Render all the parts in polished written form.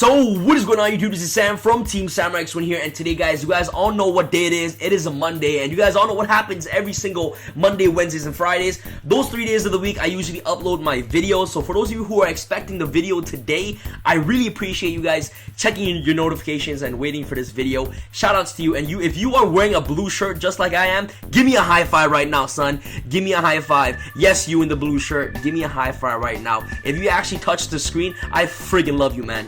So what is going on YouTube? This is Sam from TeamSamuraiX1 here, and today guys, you guys all know what day it is. It is a Monday, and you guys all know what happens every single Monday, Wednesdays, and Fridays. Those 3 days of the week I usually upload my videos. So for those of you who are expecting the video today, I really appreciate you guys checking your notifications and waiting for this video. Shout outs to you, and if you are wearing a blue shirt just like I am, give me a high five right now, son. Give me a high five. Yes, you in the blue shirt, give me a high five right now. If you actually touch the screen, I friggin' love you, man.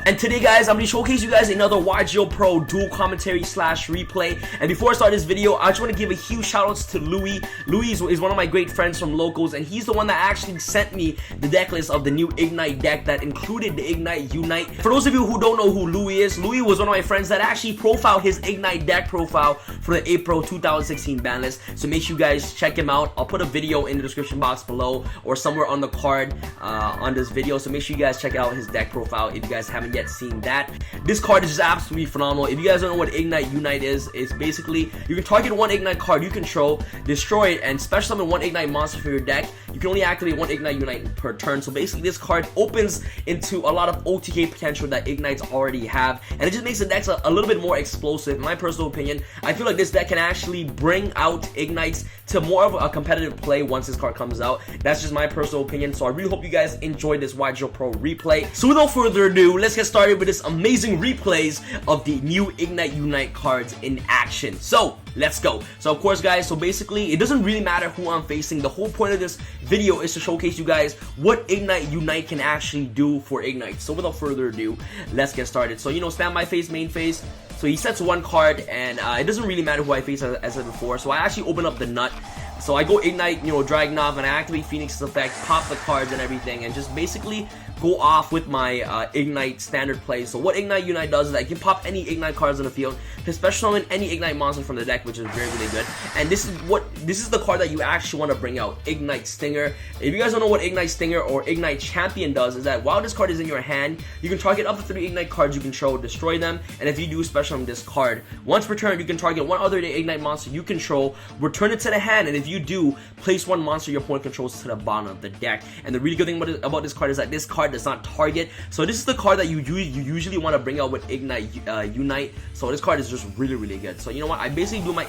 And today guys, I'm going to showcase you guys another YGOPro Duel commentary / replay. And before I start this video, I just want to give a huge shout outs to Louis. Louis is one of my great friends from locals, and he's the one that actually sent me the deck list of the new Ignite deck that included the Ignite Unite. For those of you who don't know who Louis is, Louis was one of my friends that actually profiled his Ignite deck profile for the April 2016 ban list. So make sure you guys check him out. I'll put a video in the description box below or somewhere on the card on this video. So make sure you guys check out his deck profile if you guys haven't yet seen that. This card is just absolutely phenomenal. If you guys don't know what Ignite Unite is, it's basically you can target one Ignite card you control, destroy it, and special summon one Ignite monster for your deck. You can only activate one Ignite Unite per turn. So basically this card opens into a lot of OTK potential that Ignites already have, and it just makes the decks a little bit more explosive. In my personal opinion, I feel like this deck can actually bring out Ignites to more of a competitive play once this card comes out. That's just my personal opinion. So I really hope you guys enjoyed this YGOPro replay. So without further ado, let's get started with this amazing replays of the new Ignite Unite cards in action. So let's go. So of course guys, so basically it doesn't really matter who I'm facing. The whole point of this video is to showcase you guys what Ignite Unite can actually do for Ignite. So without further ado, let's get started. So spam my face, main face. So he sets one card, and it doesn't really matter who I face, as I said before. So I actually open up the nut. So I go Ignite, Dragunov, and I activate Phoenix's effect, pop the cards and everything, and just basically go off with my Ignite standard play. So what Ignite Unite does is I can pop any Ignite cards on the field, to special summon any Ignite monster from the deck, which is very, really good. And this is the card that you actually want to bring out, Ignite Stinger. If you guys don't know what Ignite Stinger or Ignite Champion does, is that while this card is in your hand, you can target up to 3 Ignite cards you control, destroy them, and if you do special summon this card, once per turn, you can target one other Ignite monster you control, return it to the hand, and if you do, place one monster your opponent controls to the bottom of the deck. And the really good thing about this card is that this card does not target. So this is the card that you usually want to bring out with Ignite Unite. So this card is just really, really good. So you know what? I basically do my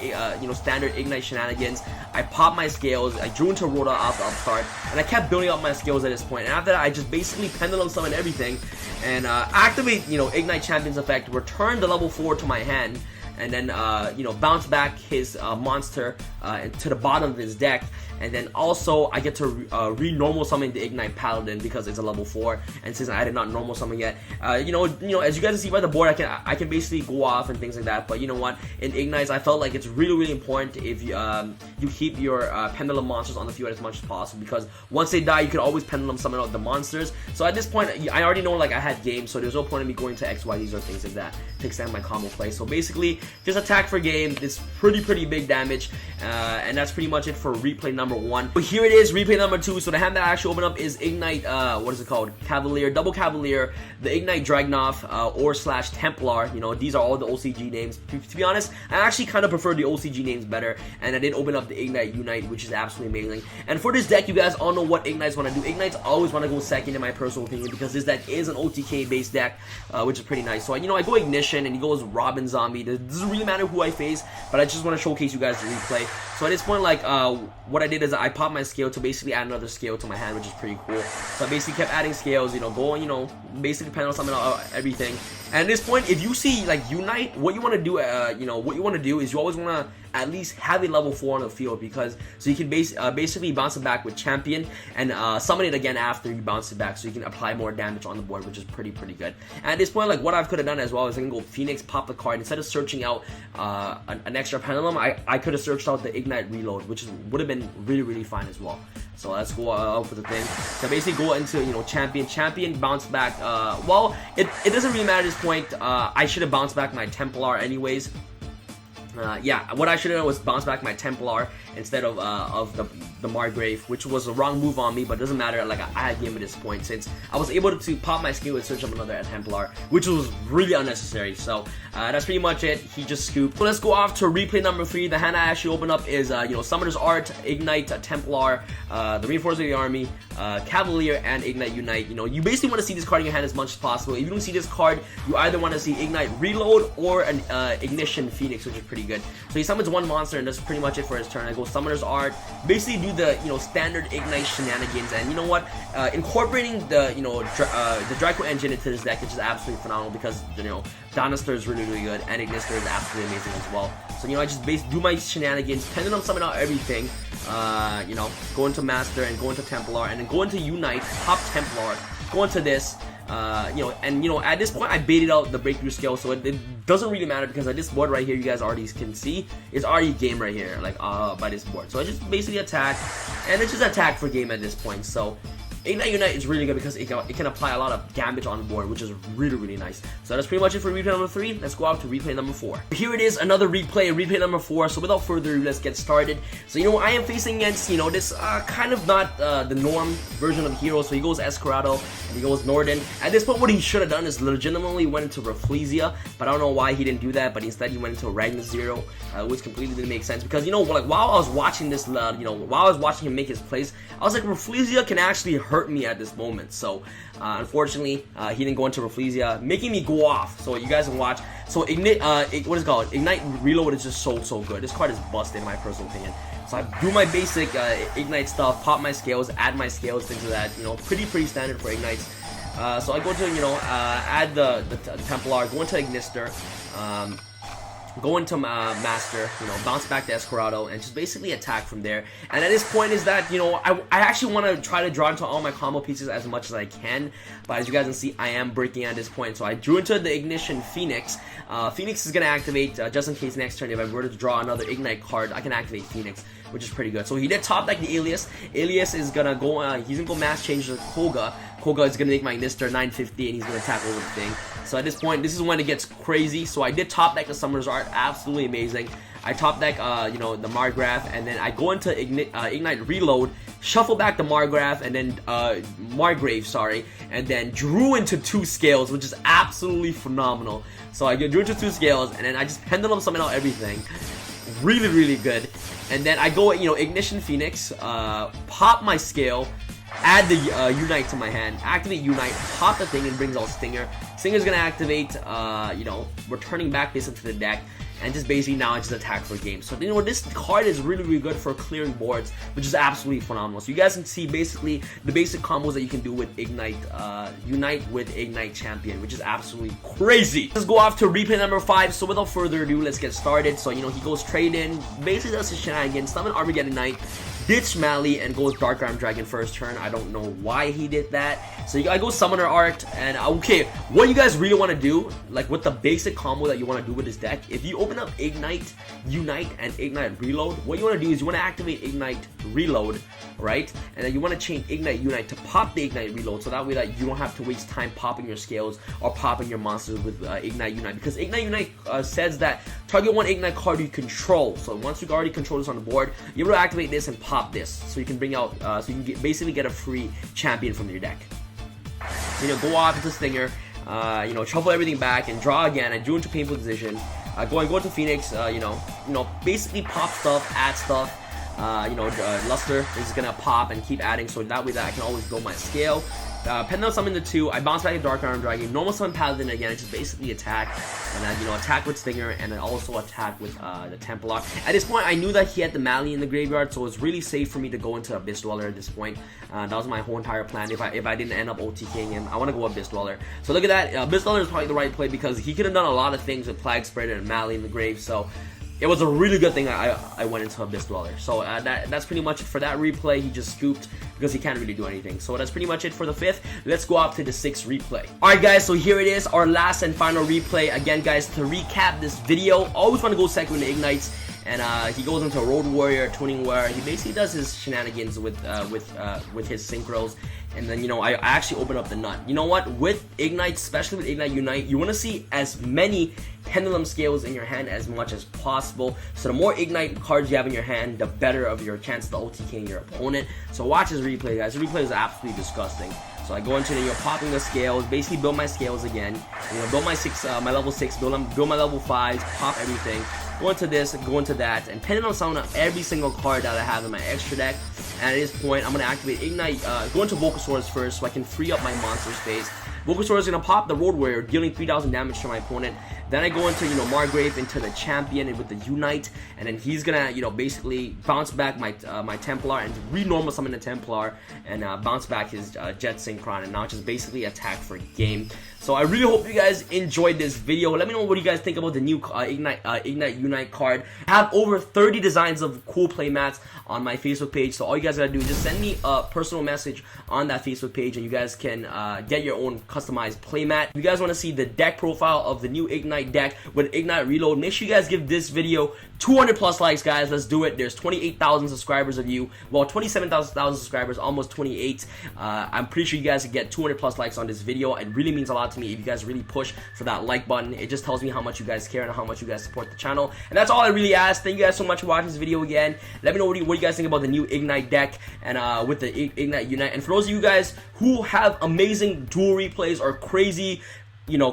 standard Ignite shenanigans. I pop my scales. I drew into Rhoda off the upstart, and I kept building up my skills at this point. And after that, I just basically pendulum summon everything and activate Ignite Champion's effect, return the level 4 to my hand, and then bounce back his monster to the bottom of his deck. And then also I get to re-normal summon the Ignite Paladin because it's a level 4, and since I did not normal summon yet, as you guys see by the board, I can basically go off and things like that. But you know what, in Ignites I felt like it's really, really important if you keep your pendulum monsters on the field as much as possible, because once they die you can always pendulum summon out the monsters. So at this point I already know like I had game, so there's no point in me going to XYZs or things like that to extend my combo play. So basically just attack for game. It's pretty big damage, and that's pretty much it for replay number 1. But here it is, replay number 2. So the hand that I actually open up is Ignite, what is it called? Cavalier, Double Cavalier, the Ignite Dragunov, or / Templar. These are all the OCG names. To be honest, I actually kind of prefer the OCG names better, and I did open up the Ignite Unite, which is absolutely amazing. And for this deck, you guys all know what Ignites want to do. Ignites always want to go second in my personal opinion, because this deck is an OTK based deck, which is pretty nice. So I go Ignition, and he goes Robin Zombie. It doesn't really matter who I face, but I just want to showcase you guys the replay. So at this point, like, what I did is I popped my scale to basically add another scale to my hand, which is pretty basically cool. So I basically kept adding scales, going, basically depending on something, everything. And at this point, if you see like Unite, what you want to do, is you always want to at least have a level 4 on the field, because so you can basically bounce it back with Champion and summon it again after you bounce it back, so you can apply more damage on the board, which is pretty good. And at this point, like, what I could have done as well is I can go Phoenix, pop the card. Instead of searching out an extra pendulum, I could have searched out the Ignite Reload, which would have been really fine as well. So let's go out for the thing. So basically go into Champion, bounce back. Well, it doesn't really matter at this point. I should have bounced back my Templar anyways. Yeah, what I should have done was bounce back my Templar instead of the Margrave, which was a wrong move on me, but it doesn't matter. Like, I had game at this point since I was able to pop my skill and search up another Templar, which was really unnecessary. So that's pretty much it. He just scooped. So let's go off to replay number 3. The hand I actually opened up is Summoner's Art, Ignite, Templar, the Reinforcement of the Army, Cavalier, and Ignite Unite. You basically want to see this card in your hand as much as possible. If you don't see this card, you either want to see Ignite Reload or an Ignition Phoenix, which is pretty good. So he summons one monster, and that's pretty much it for his turn. I go Summoner's Art, basically do the standard Ignite shenanigans, and you know what? Incorporating the the Draco engine into this deck, which is absolutely phenomenal because Dinosaur is really good, and Ignister is absolutely amazing as well. So I just do my shenanigans, Pendulum summon out everything. Go into Master and go into Templar, and then go into Unite, pop Templar, go into this. At this point I baited out the breakthrough skill, so it doesn't really matter because at this board right here, you guys already can see it's already game right here, like by this board. So I just basically attack, and it's just attack for game at this point. So Ignite Unite is really good because it can apply a lot of damage on the board, which is really nice. So that's pretty much it for replay number 3. Let's go out to replay number 4. Here it is, another replay number 4. So without further ado, let's get started. So I am facing against this kind of not the norm version of hero. So he goes Escorado and he goes Norden. At this point, what he should have done is legitimately went into Rafflesia, but I don't know why he didn't do that. But instead he went into Ragnar Zero, which completely didn't make sense because like while I was watching this, while I was watching him make his plays, I was like, Rafflesia can actually hurt me at this moment. So unfortunately he didn't go into Rafflesia, making me go off. So you guys can watch. So Ignite, what is it called? Ignite Reload is just so good. This card is busted in my personal opinion. So I do my basic Ignite stuff, pop my scales, add my scales, things like that. Pretty standard for Ignites. So I go to add the Templar, go into Ignister, go into Master, bounce back to Escorado, and just basically attack from there. And at this point is that, I actually want to try to draw into all my combo pieces as much as I can, but as you guys can see, I am breaking at this point. So I drew into the Ignition Phoenix. Phoenix is going to activate just in case next turn, if I were to draw another Ignite card, I can activate Phoenix, which is pretty good. So he did top deck the Alias. Alias is going to go, he's going to go mass change to Koga. Koga is going to make my Ignister 950, and he's going to attack over the thing. So at this point, this is when it gets crazy. So I did top deck the Summoner's Art, absolutely amazing. I top deck, the Margrave, and then I go into Ignite Reload, shuffle back the Margrave, and then Margrave, sorry, and then drew into 2 scales, which is absolutely phenomenal. So I drew into 2 scales, and then I just Pendulum summon out everything. Really good. And then I go, Ignition Phoenix, pop my scale, add the Unite to my hand, activate Unite, pop the thing, and brings out Stinger. Stinger's gonna activate, returning back this into the deck, and just basically now I just attack for game. So this card is really good for clearing boards, which is absolutely phenomenal. So you guys can see basically the basic combos that you can do with Ignite, Unite with Ignite Champion, which is absolutely crazy. Let's go off to replay number 5. So without further ado, let's get started. So he goes trade in, basically does his shenanigans, summon Armageddon Knight, ditch Mally, and goes Dark Arm Dragon first turn. I don't know why he did that. So I go Summoner Art, and okay, what you guys really want to do, like with the basic combo that you want to do with this deck, if you open up Ignite, Unite, and Ignite Reload, what you want to do is you want to activate Ignite Reload, right? And then you want to chain Ignite Unite to pop the Ignite Reload, so that way that you don't have to waste time popping your scales or popping your monsters with Ignite Unite, because Ignite Unite says that target one Ignite card you control. So once you already control this on the board, you're able to activate this and pop this, so you can bring out, so you can basically get a free champion from your deck. So, go off into Stinger, shuffle everything back and draw again. I drew into Painful Decision. Go into Phoenix, basically pop stuff, add stuff. Luster is gonna pop and keep adding, so that way that I can always build my scale. Pendulum summon the 2, I bounce back to Dark Arm Dragon, normal summon Paladin again, just basically attack, and then, attack with Stinger, and then also attack with the Templar. At this point, I knew that he had the Mally in the graveyard, so it was really safe for me to go into Abyss Dweller at this point. That was my whole entire plan. If I didn't end up OTKing him, I want to go Abyss Dweller. So look at that, Abyss Dweller is probably the right play because he could have done a lot of things with Plague Spreader and Mally in the grave, so it was a really good thing I went into Abyss Dweller. So that's pretty much it for that replay. He just scooped because he can't really do anything. So that's pretty much it for the 5th. Let's go up to the 6th replay. Alright guys, so here it is, our last and final replay. Again guys, to recap this video, always want to go second with the Ignites. And he goes into Road Warrior, Tuning Warrior. He basically does his shenanigans with his synchros. and then, you know, I actually open up the nut. You know what? With Ignite, especially with Ignite Unite, you want to see as many pendulum scales in your hand as much as possible. So the more Ignite cards you have in your hand, the better of your chance of OTKing your opponent. So watch this replay, guys. The replay is absolutely disgusting. So I go into the, popping the scales, basically build my scales again. Build my my level 6, build my level 5s, pop everything. Go into this, go into that, and pendulum summon every single card that I have in my extra deck. And at this point, I'm gonna activate Ignite. Go into Vocasaurus first, so I can free up my monster space. Vocasaurus is gonna pop the Road Warrior, dealing 3,000 damage to my opponent. Then I go into, Margrave, into the Champion with the Unite, and then he's gonna, basically bounce back my my Templar and re-normal summon the Templar, and bounce back his Jet Synchron, and now just basically attack for game. So I really hope you guys enjoyed this video. Let me know what you guys think about the new Ignite Unite card. I have over 30 designs of cool playmats on my Facebook page, so all you guys gotta do is just send me a personal message on that Facebook page, and you guys can get your own customized playmat. If you guys want to see the deck profile of the new Ignite deck with Ignite Reload, make sure you guys give this video 200 plus likes, guys. Let's do it. There's 28,000 subscribers of you. Well, 27,000 subscribers, almost 28. I'm pretty sure you guys can get 200 plus likes on this video. It really means a lot to me if you guys really push for that like button. It just tells me how much you guys care and how much you guys support the channel. And that's all I really ask. Thank you guys so much for watching this video again. Let me know what you guys think about the new Ignite deck and with the Ignite Unite. And for those of you guys who have amazing duel replays or crazy,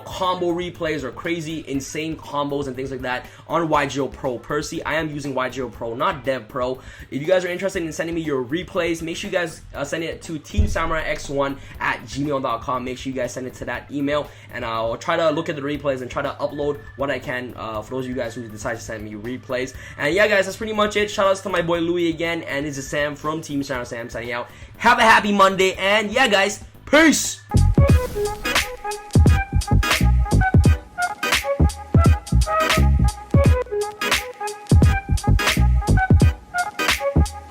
combo replays or crazy insane combos and things like that on YGOPro Percy, I am using YGOPro, not DevPro. If you guys are interested in sending me your replays, make sure you guys send it to TeamSamuraiX1@gmail.com. Make sure you guys send it to that email, and I'll try to look at the replays and try to upload what I can for those of you guys who decide to send me replays. And yeah, guys, that's pretty much it. Shout outs to my boy Louis again, and this is Sam from Team Sam. Sam signing out. Have a happy Monday, and yeah, guys, peace.